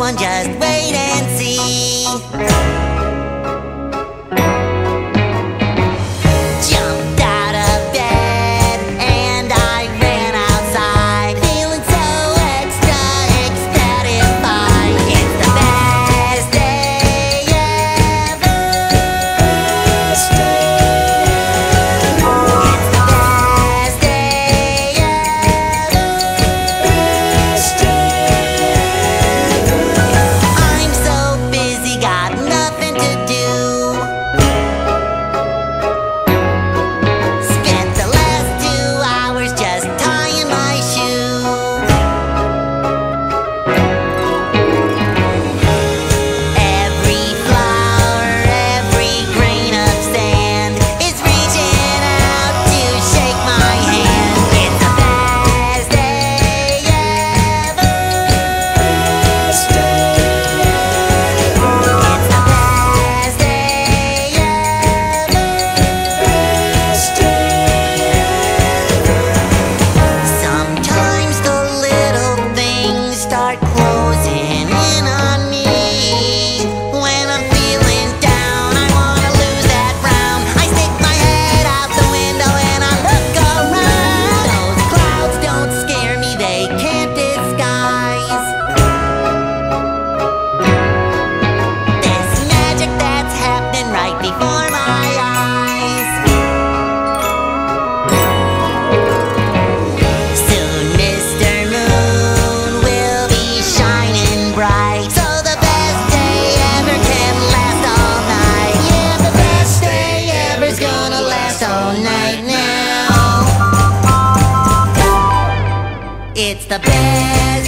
everyone just wait and see. Jumped out of bed and I ran outside, feeling so extra ecstatified. It's the best day ever. It's the best day ever. I'm so busy, got nothing to do. Spent the last 2 hours just tying my shoe. Every flower, every grain of sand is reaching out to shake my hand. It's the best day ever. It's the best day ever. Sometimes the little things start closing in on me. When I'm feeling down, I wanna lose that round. I stick my head out the window and I look around. Those clouds don't scare me, they can't disguise this magic that's happening right before my eyes. Soon Mr. Moon will be shining bright, so the best day ever can last all night. Yeah, the best day ever's gonna last all night now. It's the best